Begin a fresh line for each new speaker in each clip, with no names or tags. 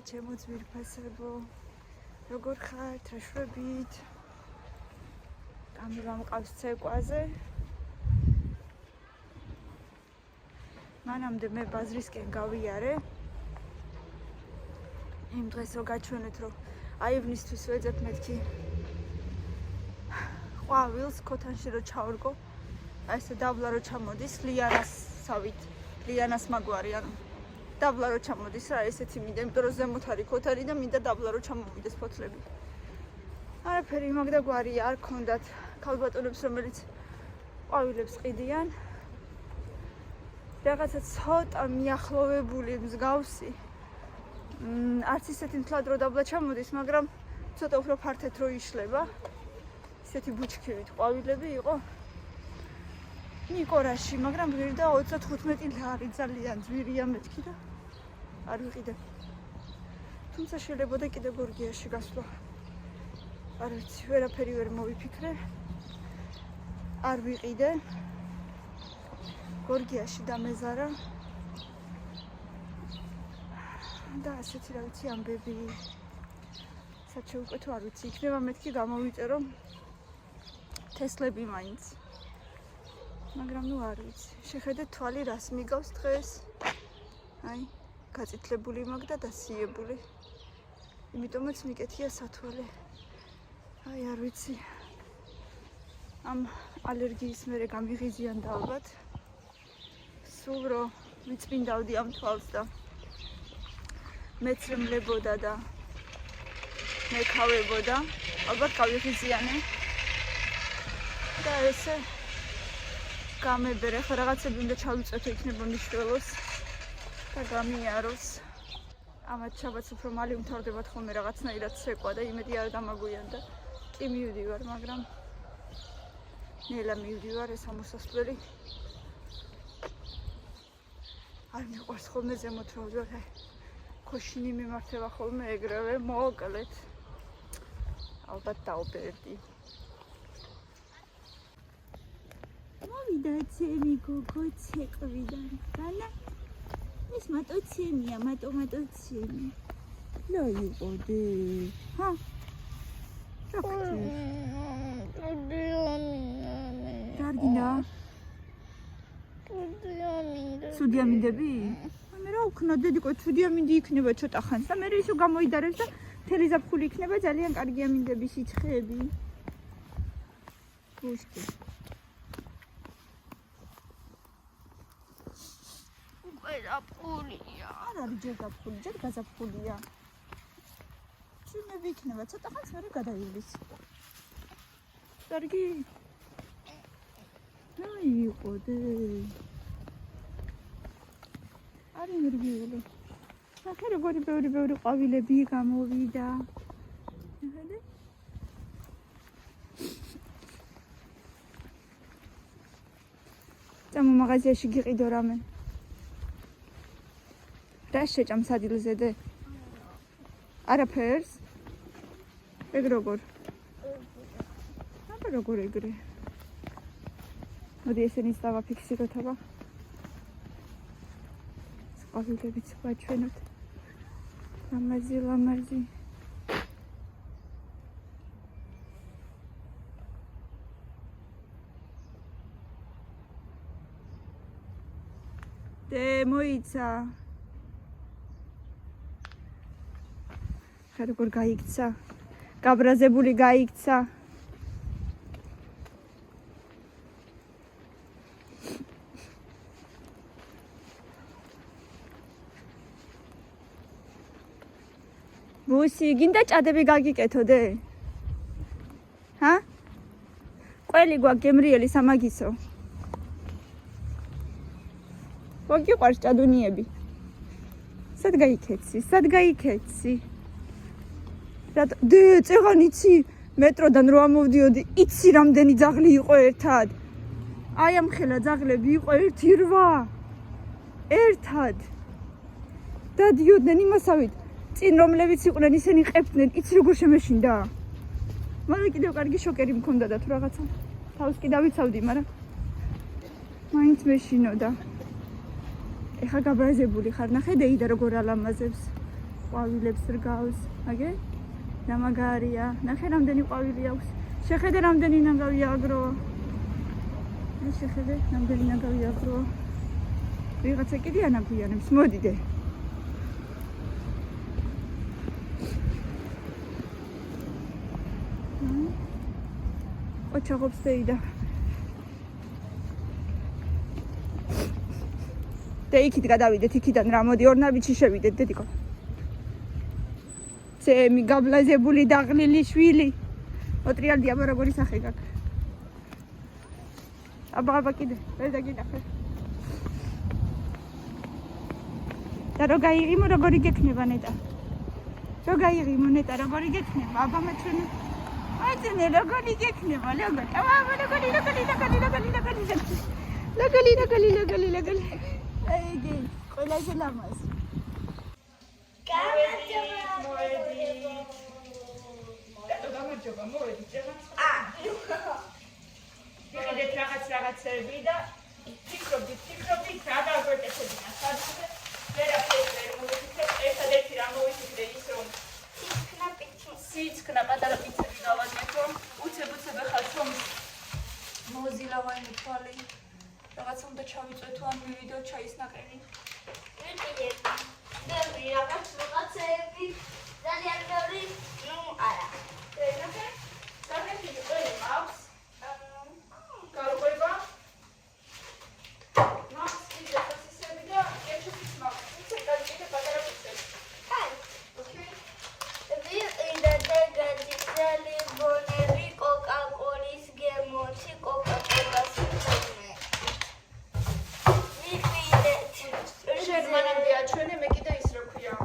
ჩემო ძვირფასებო, როგორ ხართ, აშვებით? კამერა მყავს ცეკვაზე. მანამდე მე ბაზრისკენ გავიარე. იმ დღეს რო გაჩვენეთ, რომ აივნისთვის ვეძებ მეთქი ყვავილს ქოთანში რო ჩავრგო, აი ესე დაბლა რო ჩამოდის ლიანასავით, ლიანას მაგვარი, ანუ დაბლა რო ჩამოდის რა, ესეთი მინდა, იმიტომ რომ ზემოთ არის ქოთანი და მინდა დაბლა რო ჩამოვიდეს ფოთლები. არაფერი მაგდა გვარი არ ქონდათ ქალბატონებს, რომელიც ყვავილებს ყიდიან. რაღაცა ცოტა მიახლოვებული მსგავსი. არც ისეთი მთლად რო დაბლა ჩამოდის, მაგრამ ცოტა უფრო ფართედ რო იშლება. ისეთი ბუჩქივით ყვავილები იყო. ნიკორაში, მაგრამ გვერდა 35 ლარი ძალიან ძვირია მეთქი და არ ვიყიდე. თუმცა შეიძლება და კიდე გორგიაში გასვლა. არ ვიცი, ვერაფერი ვერ მოვიფიქრე. არ ვიყიდე. გორგიაში დამეზარა. და ასეთი რა ვიცი ამბები. საჩე უკვე თუ არ ვიცი, იქნება მეთქი გამოვიწერო თესლები მაინც. მაგრამ ნუ არ ვიცი. შეხედეთ თვალი რას მიგავს დღეს. აი, გაწითლებული მაქვს და დასიებული. იმიტომაც მიკეთია სათვალე. აი, არ ვიცი. ამ ალერგიის მერე გამიღიზიან და ალბათ. სულ რო ვიწმინდავდი ამ თვალს და მეცრემლებოდა და მეკავებოდა, ალბათ გავიღიზიანე. და ესე გამებერე, ხო რაღაცები უნდა ჩავიწოთო იქნება მიშველოს და გამიაროს. ამათ შაბათს უფრო მალე უმთავრდებათ ხოლმე რაღაცნაირად ცეკვა და იმედი არ დამაგვიანდა. კი მივდივარ, მაგრამ ნელა მივდივარ, ეს ამოსასვლელი. არ მიყვარს ხოლმე ზემოთ რო ვდივარ, ქოშინი მიმართება ხოლმე ეგრევე, მოკლედ. ალბათ დაუბერდი. მოვიდა ცემი გოგო ცეკვიდან, განა? ეს მატოცემია, მატოცემი. რა იყოდე? ჰა? რა ხდი? კარგინა? ცუდი ამინდები? მე რა ვქნა, დედიკო, ცუდი ამინდი იქნება ცოტა ხანს და მე ისო გამოიდარებს და მთელი ზაფხული იქნება ძალიან კარგი ამინდები, სიცხეები. გუშტი. ზაფხულია. არ არის ჯერ ზაფხული, ჯერ გაზაფხულია. ჩინები იქნება, ცოტა ხანს მერე გადაივლის. კარგი. აი იყოდე. არის ნერვიული. ახლა როგორი ბევრი ყვავილები გამოვიდა. ნახე. წამო მაღაზიაში გიყიდო რამე. რა შეჭამს ადილზე დე? არაფერს? ეგ როგორ? აბა როგორ ეგრე? მოდი ესენიც დავაფიქსიროთ აბა. ყვავილებიც ვაჩვენოთ. ლამაზი. დე მოიცა. ხა როგორ გაიქცა? გაბრაზებული გაიქცა. მუსი, გინდა ჭადები გაგიკეთო დე? ჰა? ყველი გვაქვს გემრიელი სამაგისო. გოგიყვარს ჭადუნიები. სად გაიქეცი? დე, წეღან იცი, მეტროდან რო ამოვდიოდი, იცი რამდენი ძაღლი იყო ერთად. აი ამ ხელა ძაღლები იყო 1-8. ერთად. დადიოდნენ იმასავით. წინ რომლებიც იყვნენ, ისინი ყებდნენ, იცი როგორ შემეშინდა. მაგრამ კიდევ კარგი შოკერი მქონდა და თუ რაღაცა. თავს კი დავიცავდი, მაგრამ მაინც მეშინოდა. ეხა გაბრაზებული ხარ, ნახე დეიდა როგორ ალამაზებს. ყვავილებს რგავს, აგე? და მაგარია. ნახე რამდენი ყვავილი აქვს. შეხედე რამდენი ნაგავი აგრო. შეხედე რამდენი ნაგავი აგრო. ვიღაცა კიდე ანაგვიანებს, მოდიდე. ოჩაღობს დეიდა. და იქით გადავიდეთ, იქიდან რა მოდი ორნაბიჯში შევიდეთ, დედიკო. ცემი გაბლაზებული დაღლილი შვილი. ოტრიალდი აბა როგორი სახე გაქვს. აბა კიდე, და გინახე. და რო გაიღიმო როგორი გექნება ნეტა. რო გაიღიმო ნეტა როგორი გექნება, აბა მეჩვენე. აიცინე როგორი გექნება, როგორი. აბა როგორი. ლაგალი. აიგი, ყველაზე ლამაზ. გამარჯობა, მოვედით რაღაც. ვიყიდეთ რაღაცები და ფიქრობდით რა დავგვეკეთებინა სადღაც. ვერაფერ მოვიფიქრე, ერთადერთი რა მოვიფიქრე ის რომ სიცხნა პატარა პიცები გავაზნეთ რომ უცებ ახალ ჩომს მოზილა ვაინი თვალი რაღაცა უნდა ჩავიწვეთო ან მივიდეო ჩაის ნაკრენი.
რაღაცები ძალიან ბევრი, ნუ არა.
ნახე, განეთი ყველი მაქვს. გაუყვება. მაქვს კიდე სოსისები და კეჩუპიც მაქვს. ისე გადაგიდე პატარა პიცები.
კაი. ოკეი. ვიყიდე დეგაძი ბონები კოკა-კოლის გემოთი კოკა-კოლას ხმე. ვიყიდეთ.
შენ მანამდე აჩვენე, მე კიდე ის რო ქვია.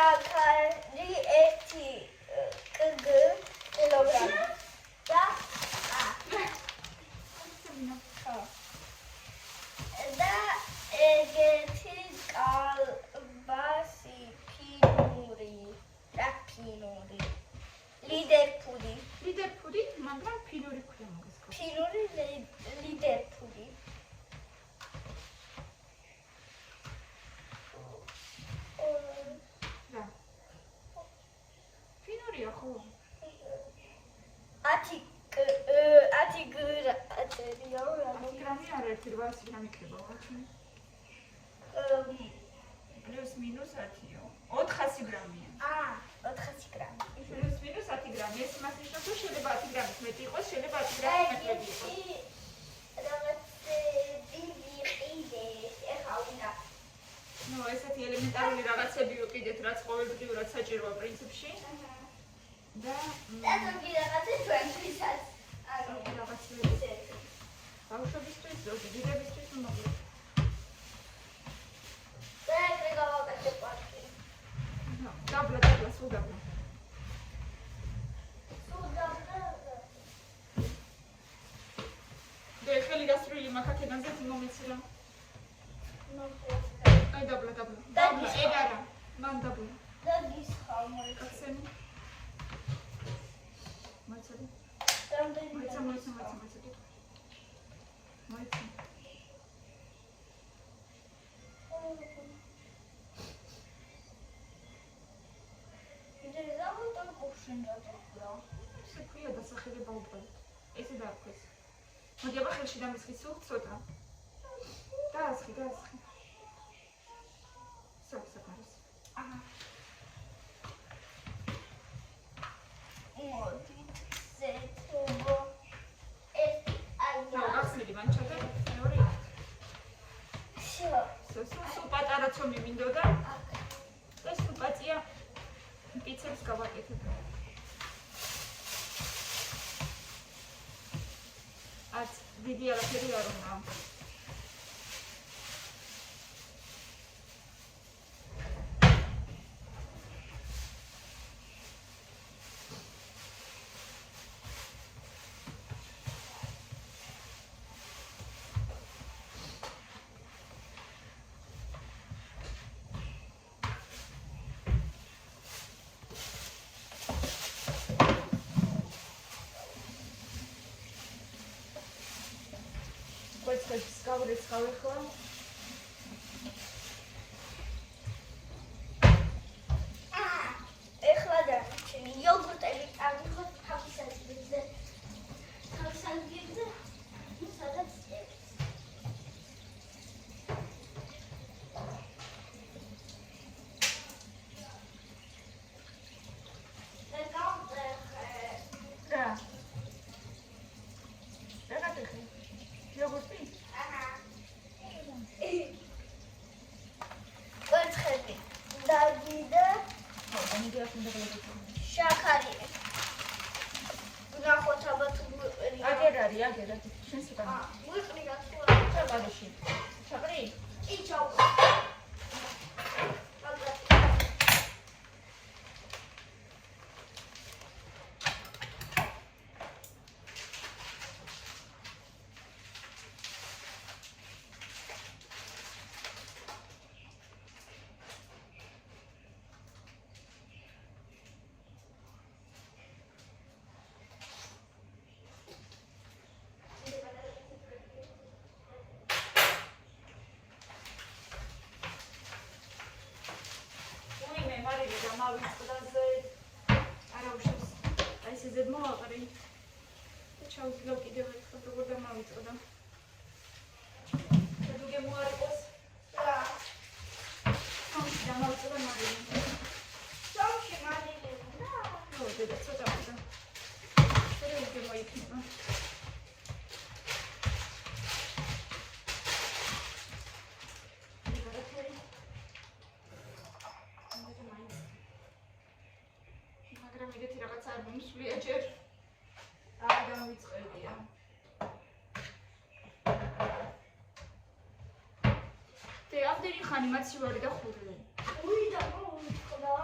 შაქარი 1 კილოგრამი და და ეგეთი კალბასი ფინური ლიდერფუდი
ლიდერფუდი, მაგრამ ფინური ქვია მოგესწრო.
ფინური ლიდერფუდი
რა. ფინურია ხო?
10
გრამი არ ერთი 800 გრამი იქნება ვაჩნი. პლუს მინუს 10-ო. 400 გრამია.
400 გრამი.
პლუს მინუს 10 გრამი. ეს იმას ნიშნავს, რომ შეიძლება 10 გრამის მეტი იყოს, შეიძლება 10 გრამის მეტი იყოს. ნუ ესეთი ელემენტარული რაღაცები ვიყიდეთ, რაც ყოველდღიურად საჭიროა პრინციპში. და ბავშვებისთვის, ზოგი დიდებისთვის მოგვიყვება. დაბლა, სულ დაბლა. და ხელი გასწრული მაქაქედან ზეთი მომეცილა. აი დაბლა. ეგ არა. მან დაბლა. კაცემი. მოიცადე. მოიცა. ესე ქვია დასახელება უბრალოდ. ესე დაარქვეს. მოდი აბა ხელში დამისხი სულ ცოტა. დაასხი. საკარას. გახსნილი მან ჩადე მეორე. სულ პატარა ცომი მინდოდა. ეს თუ პატია პიცებს გავაკეთებ. დიდი არაფერი არ უნდა. ეს გავრეც ხავეხლა.
ეხლა დარჩენი იოგურტები წავიღოთ თავისაგებზე. სადაც შაქარი. ნახოთ აბა თუ
აგერ შენს უკან.
ვიყრი გასულა.
ჩაყარიში. ჩაყრი?
კი ჩავ.
მოვიწყდა არა უშავს აი ესე ზედ მოვაყრი და ჩავძლევ კიდევ ერთხელ როგორ დამავიწყდა და თუ გემოარიყოს
რა
სამში დამავიწყდა მაგარი
სამში მაგარი
ხო და ცოტა და შეიძლება გემოიქნება მსვლია ჯერ არ გამიწყებია და ამდენი ხანი მაცივარი და ხურლი
უი და მოუწყდა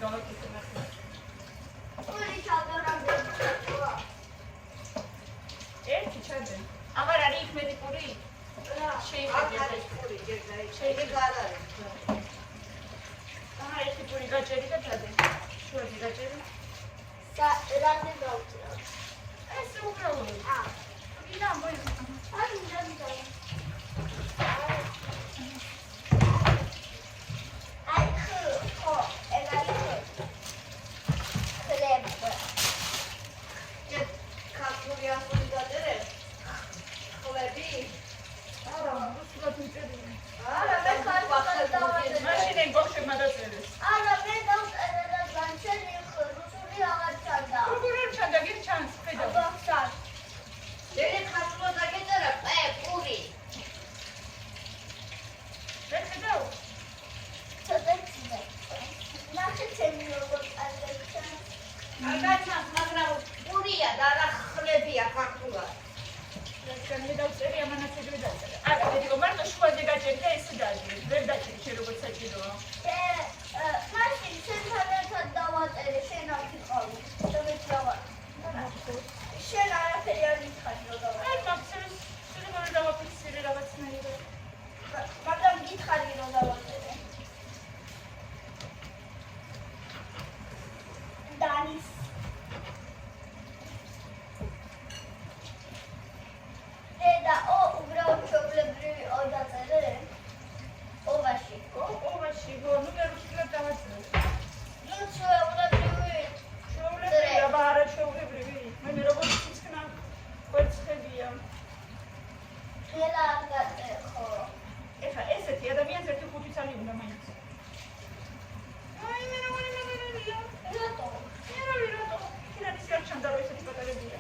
გავაკეთე მართლა.
პური ჩავდარამდა.
ერთი ჩადე. აღარ არის იქ მეტი პური? შეიძლება
პური გერდა.
შეიძლება
არ არის.
ერთი პური გაჭერი და ჩადე. შუაში გაჭერი.
რამდენ დავწერო?
ეს უბრალოდ. ვინა მოიხდა.
არ მინდა. აი ხო, ეგარი ხო. ხლებ. კაფური ასული გაწერე? ხლები?
არა, უბრალოდ ვიწერე.
არა, მე ხარ დავწერე.
მაშინ ეგ ბოქშებმა დაწერეს.
არა, მე დავწერე და განჩენი რუსული აღარ ჩანდა.
როგორ არ ჩანდა, გერ ჩანს, ხედავ.
ბახშად.
დედა ხასულო დაგეწერა პური.
მე ხედავ.
ცოტა ნახე ჩემი როგორ წაიცა.
აგაჩანს, მაგრამ პურია და რა ხლებია ქართულად.
რადგან მე დავწერე ამანაც ეგრე დაწერე. არა, მეთქო მარტო შუაზე გაჭერი და ესე დაჭერი. ვერ დაჭერი შენ როგორც საჭიროა.
მაშინ შენთან ერთად დავაწერე, შენ არ გიყავი. და მე დავაწერე. შენ არაფერი არ მითხარი რომ დავაწერე.
აი, მაგცერეს შეიძლება ვერ დავაფიქსირე რაღაცნაირად.
მაგრამ გითხარი რომ დავაწერე. დანის დედა უბრალოდ მშობლებრივი დაწერე. ოვაში.
ოვაში, ნუ ვერ უშლებ დავაწერე.
ნუ ჩვეულებრივი.
შოულებრივი, აბა არა შოულებრივი. მე როგორც ციხნა კვერცხებია.
ხელა არ გაწერე ხო.
ეხა ესეთი ადამიანს ერთი ხუთი წელი უნდა მაინც. აი მე როგორი მაგარია.
რატო?
რატო? კიდევ ისე არ ჩანდა რომ ესეთი პატარებია.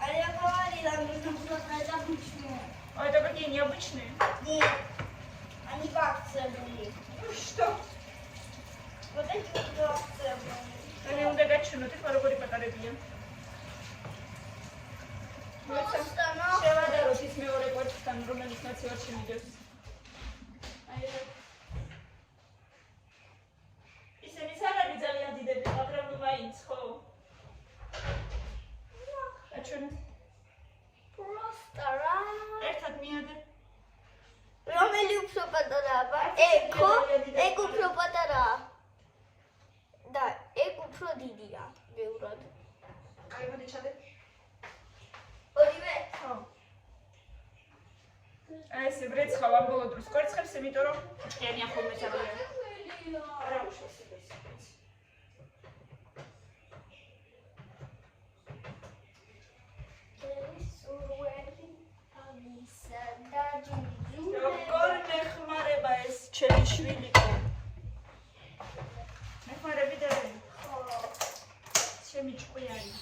Они говорили, нужно было сказать обычные.
А это какие необычные?
Нет, они в акции были.
Ну что?
Вот эти вот в акции были.
Они удагачены, ты пару патаребия.
Просто
შევადაროთ ის მეორე კვერცხთან, რომელიც ნაცივარში მიდევს. აი ეს. ისინი სალადი ძალიან დიდები, მაგრამ ნუ მაინც ხო? აჩვენეთ.
просто რა.
ერთად მიადე.
რომელი უფრო პატარაა? ეგ უფრო პატარაა. და ეგ უფრო დიდია, ბევრად.
აი მოდი ჩადე.
ორივე?
ხო. აი ეს ბრეცხავ ამ ბოლო დროს კვერცხებს, იმიტომ რომ ჭიანია ხოლმე ძალიან. არა უშავს ეს. როგორ მეხმარება ეს ჩემი შვილიკო? მეხმარები და ჩემი ჭკვიანი.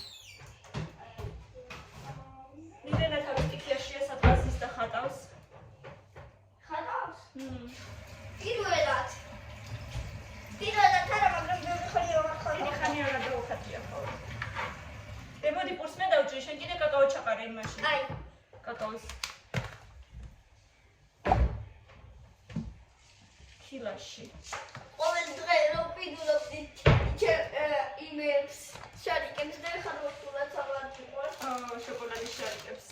მიდენა თავის ტიქიაშია სადღაცის და ხატავს.
ხატავს?
პირველად
არა, მაგრამ ბევრი ხანი არ ხარ.
დიდი ხანი არა დაუხატია ხოლმე. მოდი პურს მე დავჭრი, შენ კიდე კაკაო ჩაყარე იმაში.
აი,
კაკაოს კილაში.
ყოველ დღე რომ ვიდულობდი იმებს, შარიკებს და ხარ მოსულად ავარდიყვარ.
შოკოლადის შარიკებს.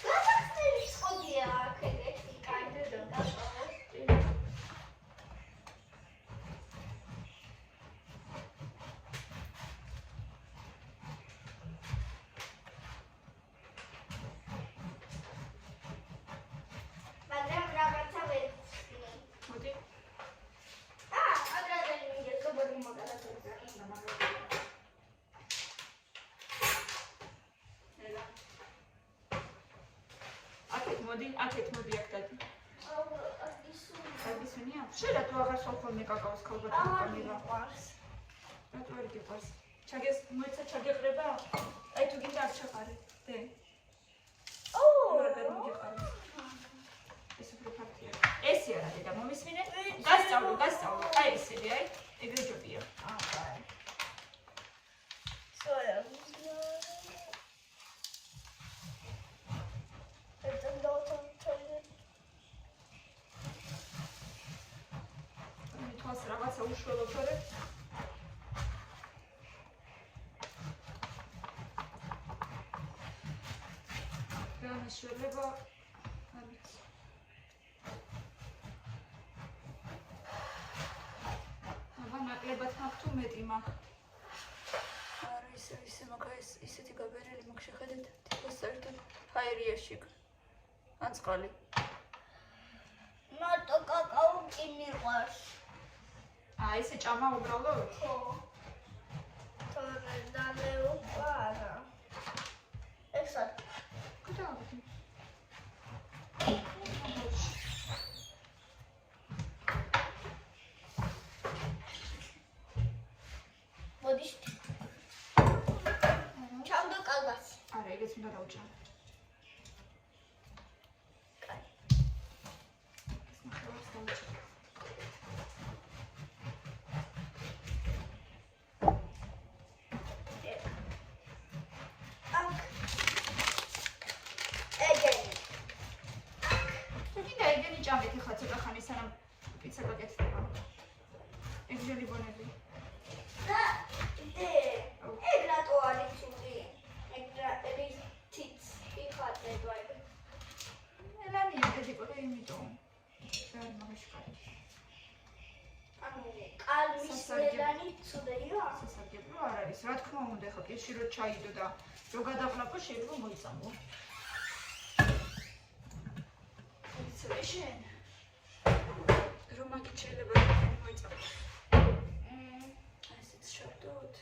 გასახსნელი სკოლია აქ ეგეთი კაი და მაგრამ რაღაცა ვერ ვხსნი.
მოდი.
აგრადელი მინდა როგორი მაგალითად
აქეთ მოდი აქ დადი. აგისუნია? შეიძლება თუ აღარ სულ ხოლმე კაკაოს ქალბატონი გამივა. რატო არ გიყვარს? ჩაგეს მოიცა ჩაგეყრება? აი თუ გინდა აქ ჩაყარე. დე. მაგარი მიგეყარე. ეს უფრო ფაქტია. ესე არა დედა მომისმინე? გასწავლო. აი ესეთი, აი ეგრე ჯობია.
აი. სოია.
რაღაცა უშველო თორე. გამიშველება არ ვიცი. აბა ნაკლებად მაქვს თუ მეტი მაქვს. არა ისე მაქვს ისეთი გაბერელი მაქვს შეხედეთ თითქოს საერთოდ ფაერიაში ან წყალი.
მარტო კაკაო კი მიყვარს.
ესე ჭამა უბრალოდ?
ხო. თორე დალეო არა. ესა
კუდავდი.
მოდი. ჩავდო კალბას.
არა, ეგეც უნდა დავჭამ.
კაი.
ეს ნახევარს დავჭამ. ჭამეთ ახლა ცოტა ხანი სანამ პიცა გაკეთდება. ეგრელი ბონები.
და ეგ რატო არის ცუდი? ეგ რითიც იხატე გვაი.
ელანი ეგეთი ყოლე იმიტომ. ვერ მაგაშკარი.
ანუ კალმის ელანი ცუდია?
სასარგებლო არ არის. რა თქმა უნდა, ხო პირში რო ჩაიდო და რო გადაყლაპო შეიძლება მოიწამო. შენ რომ მაგით შეიძლება მოიწამო. ესეც შევდოთ.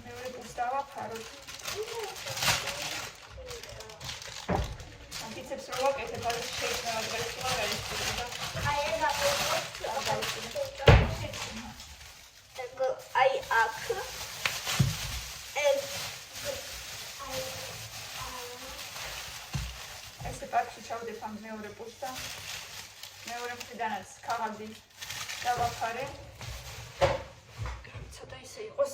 მეორე პუს დავაფაროთ. ამბიცებს რო ვაკეთებ, არის შეიძლება დღეს არ არის და
აი ეს აი აქ
ესე პარკში ჩავდებ ამ მეორე პუსს და მეორე მხრიდანაც ქაღალდი დავაფარე. ცოტა ისე იყოს.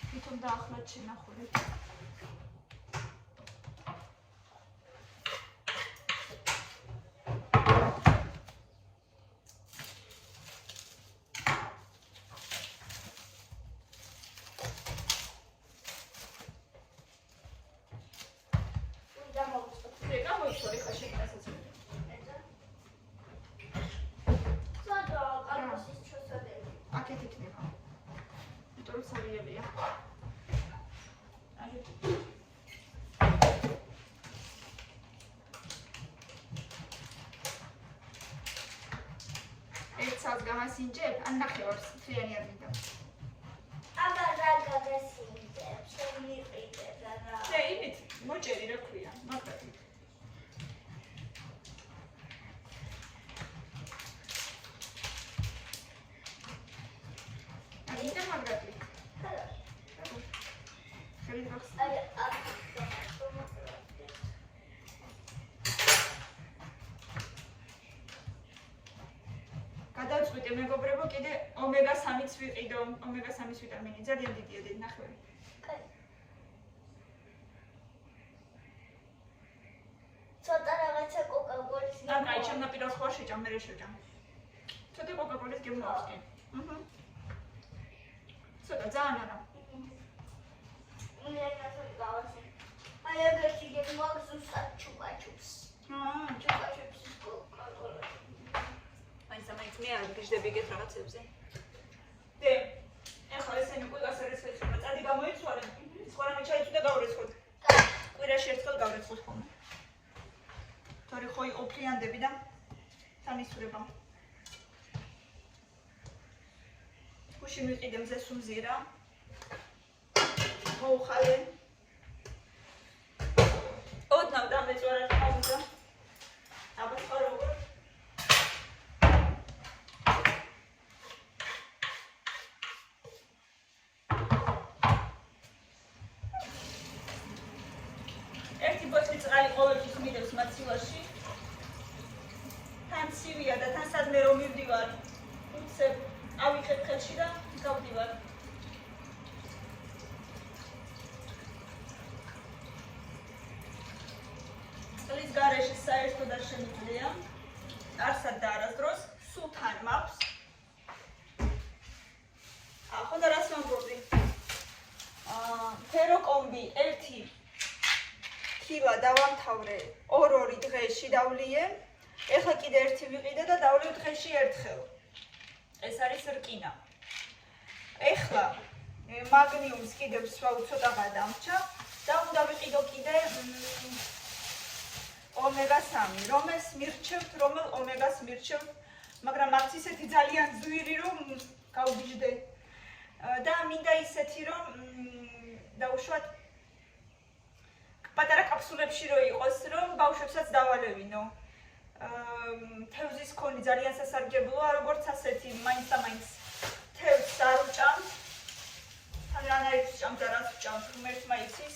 თვითონ დაახლად შენახული. გამასინჯებ, ან ნახევარს თლიანი არ მინდა.
აბა რა გაგასინჯებ, შემიყიდე და რა.
იმით მოჭერი რა ქვია, მაგათით. აი და მაგათი. ხელი როხს.
აი
გადავწყვიტე მეგობრებო, კიდე ომეგა-3-ს ვიყიდო, ომეგა-3-ის ვიტამინი ძალიან დიდია, დიდი ნახევარი.
ცოტა რაღაცა კოკა-კოლის
და აი ჩემ ნაპირას ხوار შეჭამ, მე შეჭამ. ცოტა კოკა-კოლის გემნავს კი. ცოტა ძალიან არა.
მე კაცო გავასე. აი ეგეთი გემნავს უსაც ჩუპა-ჩუპს. ჩუპა-ჩუპს კოკა-კოლა.
მაინც მე არ გიждები ეგეთ რაღაცებზე. დე, ეხლა ესენი ყველას არის ხება, წადი გამოიცვალე. სხვა რამე ჩაიწვი და გავრეცხოთ. კვირაში ერთხელ გავრეცხოთ ხოლმე. თორე ხო იყოფლიანდები და სამისურება. გუში მიყიდე მზეს უმზირა. მოუხალე. ოდნავ დამეწვარა ყავდა. აბა სხვა როგორ ყოველთვის მიდევს მაცივაში. თან ცივია და თან სადმე რომ მივდივარ. უცებ ავიხებ ხელში და გავდივარ. საერთოდ არ შემიძლია. არსად და არასდროს სულ თან მაქვს. ახლა რას ვამბობდი? ფეროკომბი 1 კილა დავამთავრე 2 დღეში დავლიე. ეხლა კიდე 1 ვიყიდე და დავლევ დღეში ერთხელ. ეს არის რკინა. ეხლა მაგნიუმს კიდევ სვავ ცოტაღა დამრჩა და უნდა ვიყიდო კიდე ომეგა-3, რომელს მირჩევთ, რომელ ომეგას მირჩევთ, მაგრამ აქ ისეთი ძალიან ძვირი რომ გავგიჟდე. და მინდა ისეთი რომ დაუშვათ პატარა კაფსულებში რო იყოს, რომ ბავშვებსაც დავალევინო. თევზის ქონი ძალიან სასარგებლოა, როგორც ასეთი, მაინც და მაინც თევზს არ უჭამთ. თან რანაირს ჭამთ და რას უჭამთ, ღმერთმა იცის.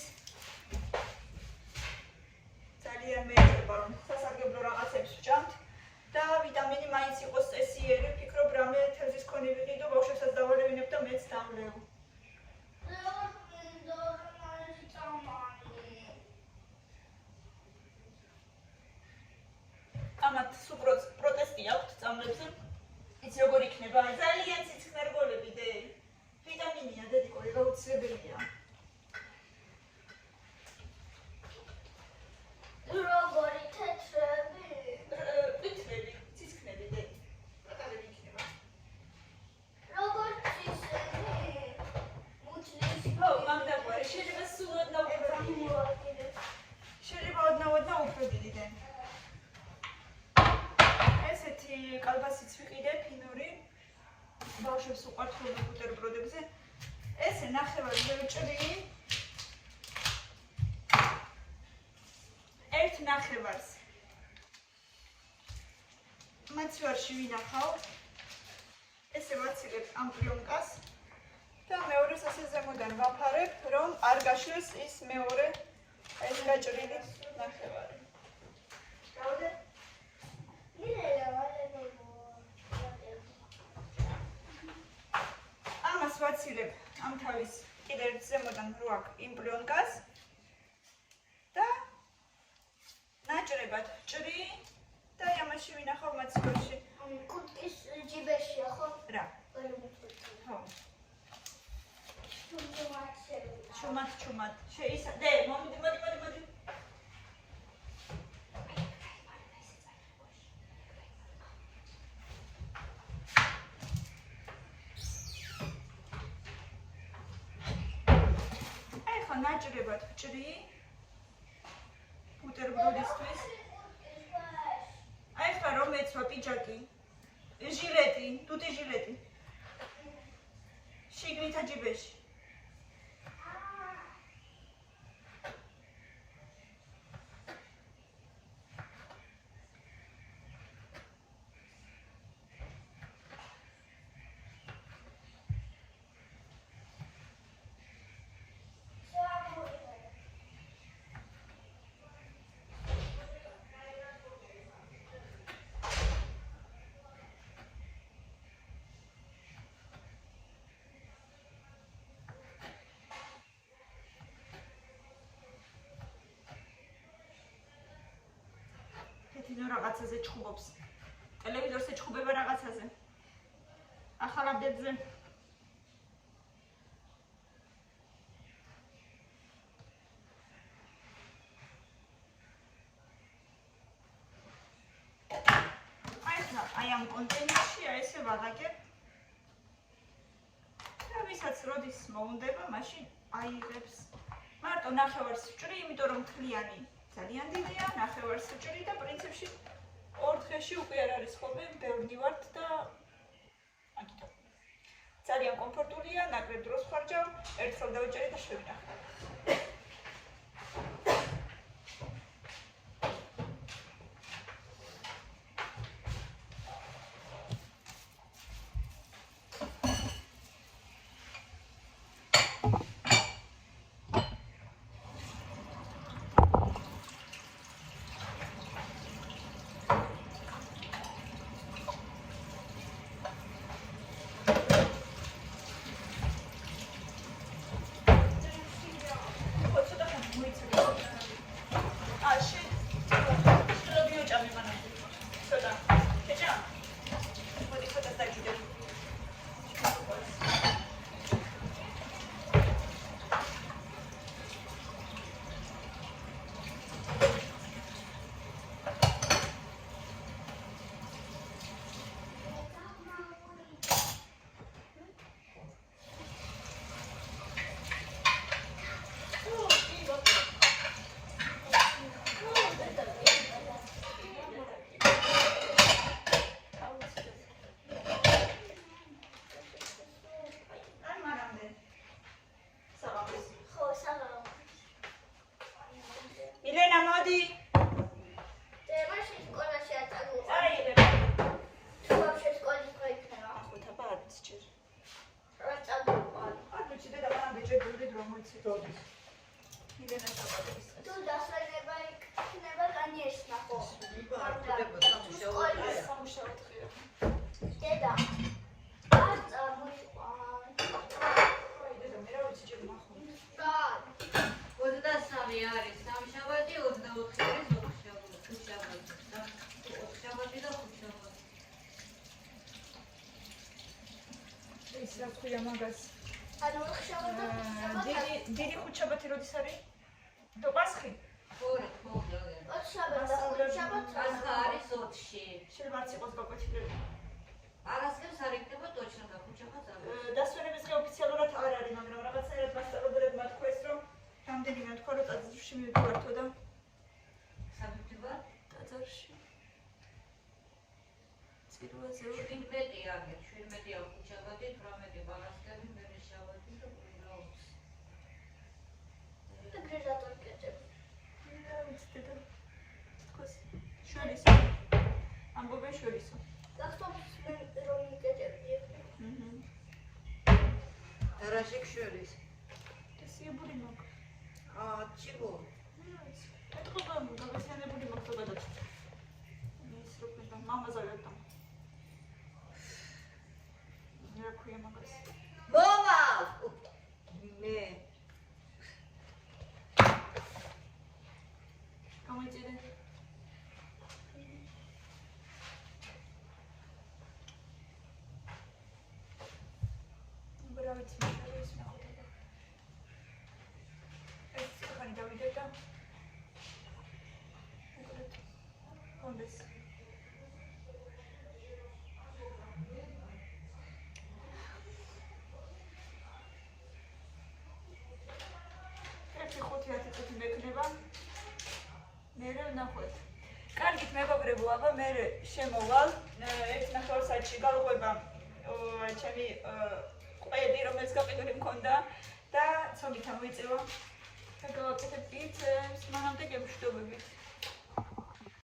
ძალიან მეეჭება, რომ სასარგებლო რაღაცებს ვჭამთ და ვიტამინი მაინც იყოს წესიერი, ვფიქრობ, რამე თევზის ქონი ვიყიდო, ბავშვებსაც დავალევინებ და მეც დავლევ. ამათ სუპროც პროტესტი აქვთ წამლებზე. იცი როგორ იქნება? ძალიან ციცქნარგოლები დე. ვიტამინია დედიკო, გაუცილებელია.
როგორი თეთრები?
პიტრები, ციცქნები დე. პატარები იქნება.
როგორ ცისები? მუჩლის.
ხო, მაგდაგვარი, შეიძლება სულ ოდნავ უფრო დიდი. შეიძლება ოდნავ უფრო დიდი დე. ესეთი კალბასიც ვიყიდე, ფინური. ბავშვებს უყვართ ხოლმე ბუტერბროდებზე. ესე ნახევარი ვეჭრი. 1 ნახევარს მაცვარში ვინახავ. ესე ვაცილებ ამ პლიონკას და მეორეს ასე ზემოდან ვაფარებ, რომ არ გაშლეს ის მეორე ეს გაჭრილი ნახევარი. გავდე? ამას ვაცილებ ამ თავის კიდე ერთ ზემოდან რო აქ იმ პლიონკას და ნაჭრებად ჭრი და ამაში ვინახავ მაცივარში.
კუტკის ჯიბეშია ხო?
რა? ხო. ჩუმად. შეისა. დე, მოდი. ეხლა ნაჭრებად ჭრი ბუტერბროდისთვის. ეხლა რომ ეცვა პიჯაკი, ჟილეტი, თუთი ჟილეტი. შიგნითა ჯიბეში. თინო რაღაცაზე ჩხუბობს. ტელევიზორზე ჩხუბება რაღაცაზე. ახალ აპდეიტზე. აი ამ კონტეინერში ესე ვაღაკებ. და ვისაც როდის მოუნდება, მაშინ აიღებს. მარტო ნახევარს ვჭრი, იმიტომ რომ თლიანი ძალიან დიდია, ნახევარს ვჭრი და პრინციპში 2 დღეში უკვე არ არის ხოლმე, ბევრი ვართ და აკეთო. ძალიან კომფორტულია, ნაკლებ დროს ვხარჯავ, ერთხელ დავიჭერი და შევინახე. გამოიცი როდის. ილენა საბადების.
თუ დასვენება იქნება კანიეს ნახო.
სამუშაო დღეა.
დედა. არ წამოიყვან.
აი დედა მე რა ვიცი ჯერ ნახო.
რა?
23 არის სამშაბათი, 24 არის ოთხშაბათი. ოთხშაბათი და ხუთშაბათი.
ეს რა ქვია მაგას?
ანუ ხშაბათი
დიდი ხუთშაბათი როდის არის? და პასხი?
ორი ხოდა.
ოთხშაბათი
პასხა არის 20-ში.
შეიძლება არც იყოს გაკვეთილები.
არასდროს არ იქნება точно და ხუთშაბათს არ.
დასვენების დღე ოფიციალურად არ არის, მაგრამ რაღაცნაირად მასწავლებლებმა თქვეს, რომ რამდენიმე თქვა, რომ ტაძარში მივიდივართო და
საბუთება?
ტაძარში. წირვაზე
17 არის, 17-ია ხუთშაბათი, 18 პარასკევი, მერე შაბათი და კვირაობს.
ეგრეჟატორ კეთებ.
რა ვიცი დედა. თქოს. შორის. ამბობენ შორისო.
ლაპტოპს მე რომ მიკეთებდი.
რაშეკ შორის?
დასიებული მოგ.
ჩიგო.
ეთქობა გაგაციანებული მოხდება და ის როქედა მამაზავერთან. რა ქვია მაგას?
მოვალ! მე
გამოიწედე. რა ვიცი, ის ნახოთება. ეს ხანი დავიდე და ეგრეთ კონდეს. ერთი 5-10 წუთი მექნება. მერე ვნახოთ. კარგით მეგობრებო, აბა მე შემოვალ. 1.5 საათში გავყვება ჩემი ყვედი, რომელიც გაყიდული მქონდა და ცოდით ამოიწევა. და გავაკეთებ პიცებს, მანამდე გემშვიდობებით.